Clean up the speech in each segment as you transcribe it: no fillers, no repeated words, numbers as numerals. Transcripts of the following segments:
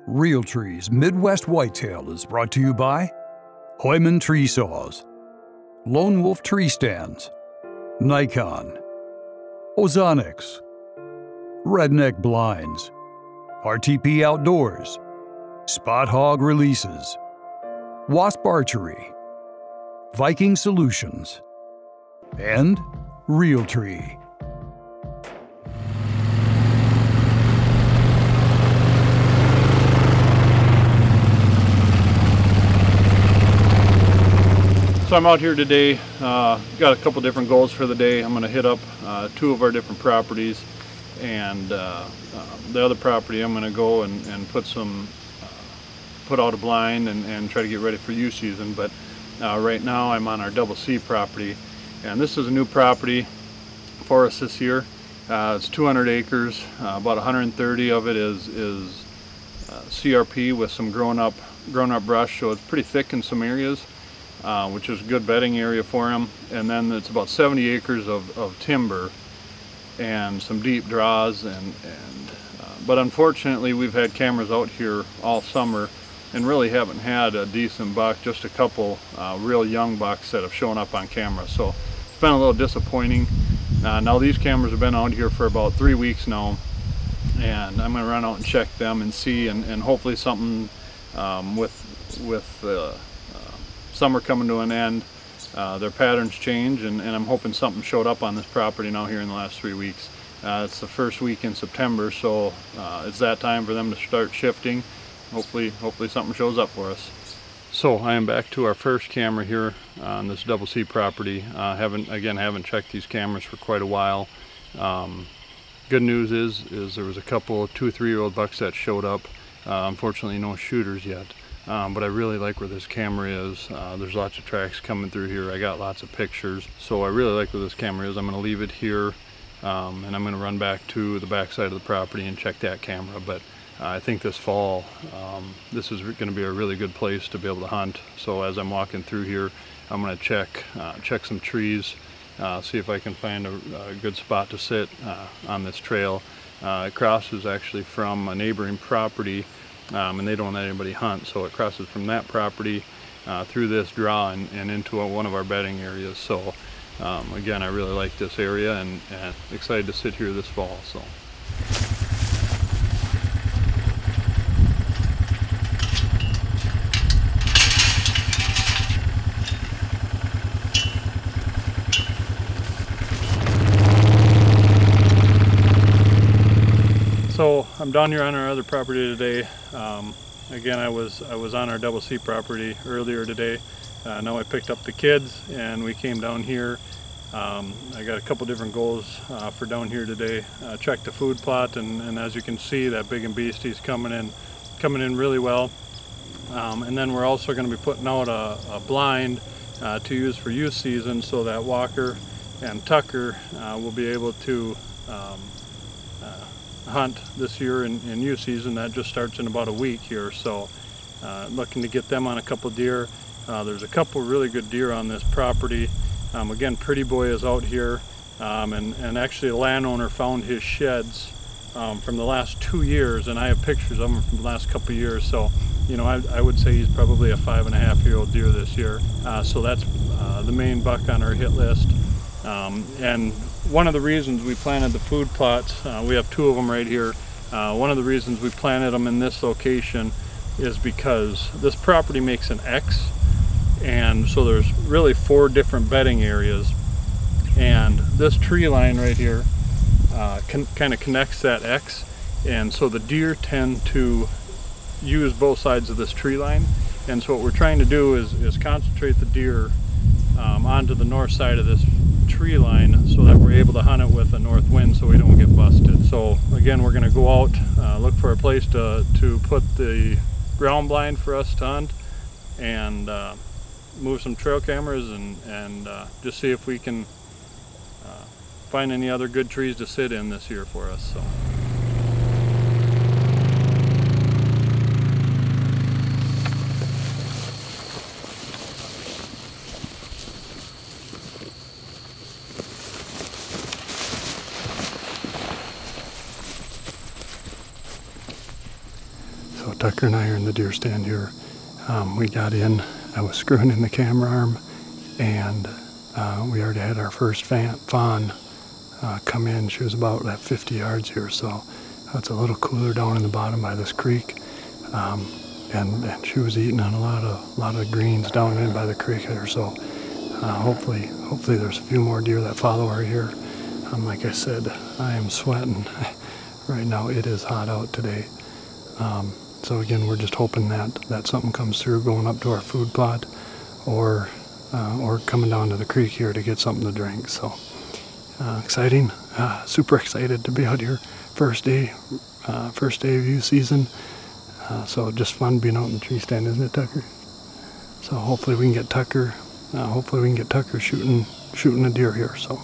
Realtree's Midwest Whitetail is brought to you by Heumann Tree Saws, Lone Wolf Tree Stands, Nikon, Ozonics, Redneck Blinds, RTP Outdoors, Spot Hog Releases, Wasp Archery, Viking Solutions, and Realtree. So I'm out here today, got a couple different goals for the day. I'm going to hit up two of our different properties, and the other property I'm going to go and put out a blind and try to get ready for youth season. But right now I'm on our Double C property, and this is a new property for us this year. It's 200 acres, about 130 of it is CRP with some grown up brush, so it's pretty thick in some areas, which is a good bedding area for them. And then it's about 70 acres of timber and some deep draws, but unfortunately we've had cameras out here all summer and really haven't had a decent buck, just a couple real young bucks that have shown up on camera. So it's been a little disappointing. Now these cameras have been out here for about 3 weeks now, and I'm going to run out and check them and see, and hopefully something with summer coming to an end, their patterns change, and I'm hoping something showed up on this property now here in the last 3 weeks. It's the first week in September, so it's that time for them to start shifting. Hopefully something shows up for us. So I am back to our first camera here on this Double C property. Haven't checked these cameras for quite a while. Good news is there was a couple 2 or 3 year old bucks that showed up. Unfortunately no shooters yet. But I really like where this camera is. There's lots of tracks coming through here. I got lots of pictures, so I really like where this camera is. I'm going to leave it here, and I'm going to run back to the back side of the property and check that camera. But I think this fall, this is going to be a really good place to be able to hunt. So as I'm walking through here, I'm going to check some trees, see if I can find a good spot to sit on this trail. It crosses actually from a neighboring property, and they don't let anybody hunt, so it crosses from that property through this draw and into one of our bedding areas. So again, I really like this area, and excited to sit here this fall. So I'm down here on our other property today. Again, I was on our Double C property earlier today. Now I picked up the kids and we came down here. I got a couple different goals for down here today. Checked the food plot, and as you can see, that big and beastie's coming in really well. And then we're also going to be putting out a blind to use for youth season, so that Walker and Tucker will be able to hunt this year in youth season. That just starts in about a week here, so looking to get them on a couple deer. There's a couple really good deer on this property. Again, Pretty Boy is out here, and actually a landowner found his sheds from the last 2 years, and I have pictures of them from the last couple years. So you know, I would say he's probably a 5.5-year-old deer this year. So that's the main buck on our hit list. And one of the reasons we planted the food plots, we have 2 of them right here. One of the reasons we planted them in this location is because this property makes an X, and so there's really 4 different bedding areas, and this tree line right here kind of connects that X, and so the deer tend to use both sides of this tree line. And so what we're trying to do is concentrate the deer onto the north side of this tree line, so that we're able to hunt it with a north wind, so we don't get busted. So again, we're going to go out, look for a place to put the ground blind for us to hunt, and move some trail cameras, and just see if we can find any other good trees to sit in this year for us. So. So Tucker and I are in the deer stand here. We got in, I was screwing in the camera arm, and we already had our first fawn come in. She was about at 50 yards here, so it's a little cooler down in the bottom by this creek. And she was eating on a lot of greens down in by the creek here. So hopefully there's a few more deer that follow her here. Like I said, I am sweating right now. It is hot out today. So again, we're just hoping that something comes through going up to our food plot, or coming down to the creek here to get something to drink. So exciting, super excited to be out here. First day of view season. So just fun being out in the tree stand, isn't it, Tucker? So hopefully we can get Tucker. Shooting a deer here. So.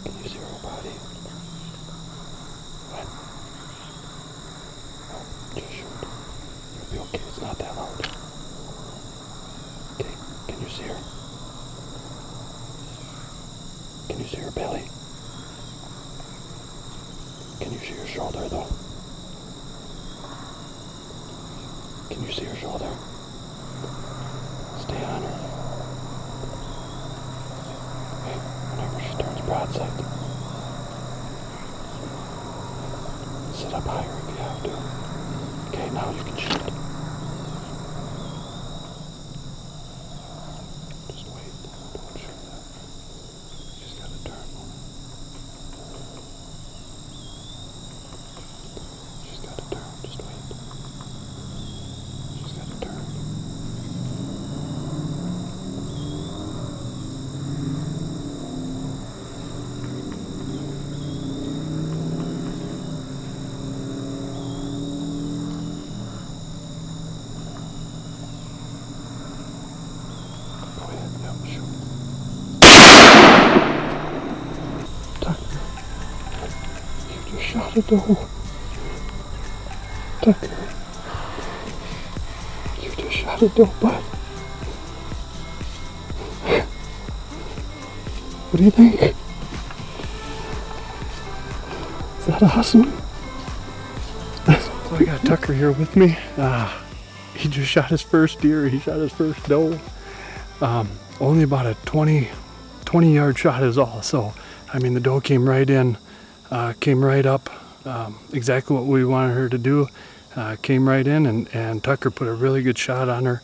Can you see her body? What? Oh, just shoot. You'll be okay. It's not that loud. Okay. Can you see her? Can you see her belly? Can you see her shoulder though? Can you see her shoulder? Stay on her. Hey, whenever she turns broadside, sit up higher if you have to. Okay, now you can shoot. Just wait. Don't shoot that. She's got to turn more. She's got to turn. Just wait. She's got to turn. Go ahead. Yep, shoot. Tucker, you just shot a doe. Tucker, you just shot a doe, bud. What do you think? Is that awesome? So I got Tucker here with me. He just shot his first deer. He shot his first doe. Only about a 20 yard shot is all. So, I mean, the doe came right in, came right up, exactly what we wanted her to do. Came right in, and Tucker put a really good shot on her.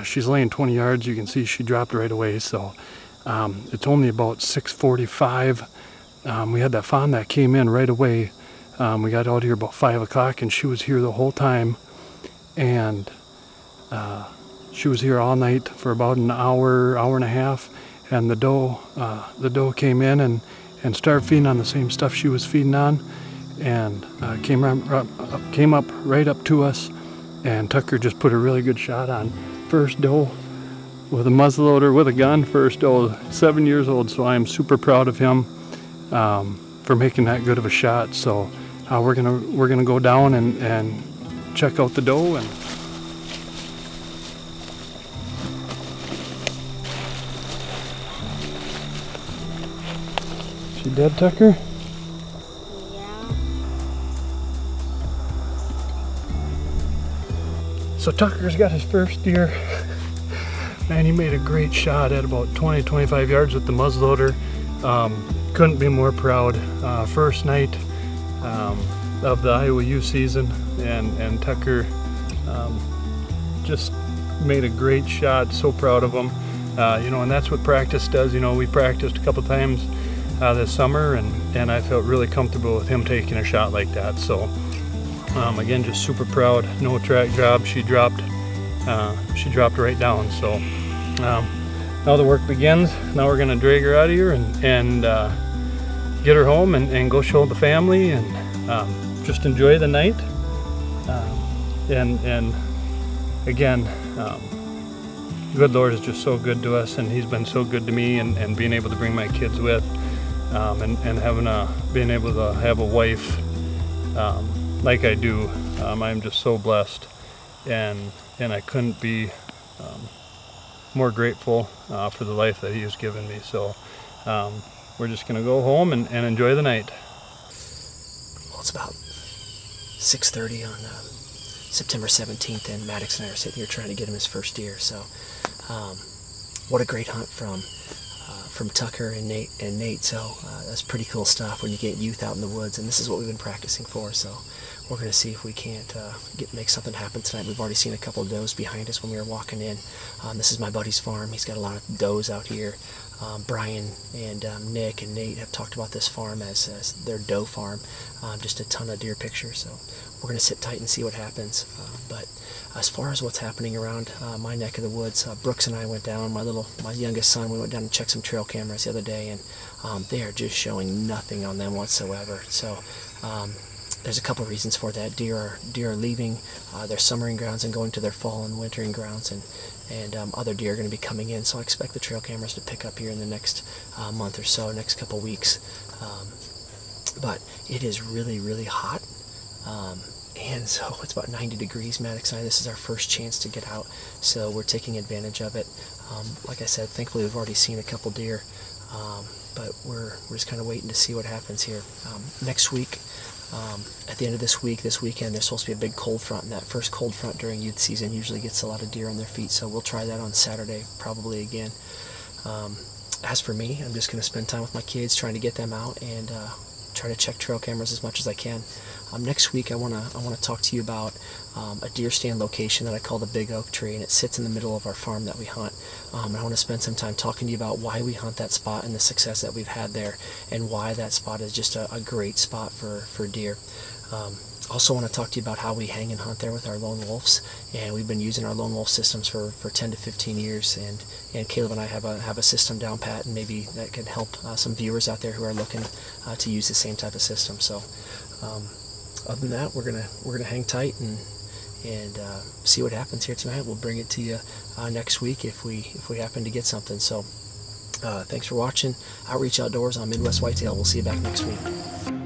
She's laying 20 yards. You can see she dropped right away. So it's only about 6:45. We had that fawn that came in right away. We got out here about 5 o'clock, and she was here the whole time. And she was here all night for about an hour and a half. And the doe came in and started feeding on the same stuff she was feeding on, and came up right up to us. And Tucker just put a really good shot on. First doe with a muzzleloader with a gun, first doe, 7 years old. So I am super proud of him for making that good of a shot. So we're gonna go down and check out the doe. And she dead, Tucker? So Tucker's got his first deer. Man, he made a great shot at about 20-25 yards with the muzzleloader. Couldn't be more proud. First night of the Iowa youth season, and Tucker just made a great shot. So proud of him. You know, and that's what practice does. You know, we practiced a couple times this summer, and I felt really comfortable with him taking a shot like that. So again, just super proud. No track job. She dropped right down. So now the work begins. Now we're gonna drag her out of here and get her home and go show the family and just enjoy the night. And again, good Lord is just so good to us, and He's been so good to me, and being able to bring my kids with, and being able to have a wife like I do. I'm just so blessed, and I couldn't be more grateful for the life that He has given me. So we're just gonna go home and enjoy the night. it's about 6:30 on September 17th, and Maddox and I are sitting here trying to get him his first deer. So what a great hunt from Tucker and Nate. So that's pretty cool stuff when you get youth out in the woods, and this is what we've been practicing for. So we're going to see if we can't make something happen tonight. We've already seen a couple of does behind us when we were walking in. This is my buddy's farm. He's got a lot of does out here. Brian and Nick and Nate have talked about this farm as their doe farm. Just a ton of deer pictures. So we're going to sit tight and see what happens. But as far as what's happening around my neck of the woods, Brooks and I went down, my youngest son, we went down and checked some trail cameras the other day, and they are just showing nothing on them whatsoever. So there's a couple reasons for that. Deer are leaving their summering grounds and going to their fall and wintering grounds, and other deer are going to be coming in. So I expect the trail cameras to pick up here in the next month or so, next couple weeks. But it is really, really hot. And so it's about 90 degrees, Maddox and I. This is our first chance to get out, so we're taking advantage of it. Like I said, thankfully we've already seen a couple deer, but we're just kind of waiting to see what happens here. Next week, at the end of this weekend, there's supposed to be a big cold front, and that first cold front during youth season usually gets a lot of deer on their feet, so we'll try that on Saturday probably again. As for me, I'm just going to spend time with my kids, trying to get them out and try to check trail cameras as much as I can. Next week I want to talk to you about a deer stand location that I call the Big Oak Tree, and it sits in the middle of our farm that we hunt. And I want to spend some time talking to you about why we hunt that spot and the success that we've had there, and why that spot is just a great spot for deer. Also want to talk to you about how we hang and hunt there with our lone wolves, and we've been using our lone wolf systems for 10 to 15 years, and Caleb and I have a system down pat, and maybe that could help some viewers out there who are looking to use the same type of system. So other than that, we're gonna hang tight and see what happens here tonight. We'll bring it to you next week if we happen to get something. So thanks for watching Outreach Outdoors on Midwest Whitetail. We'll see you back next week.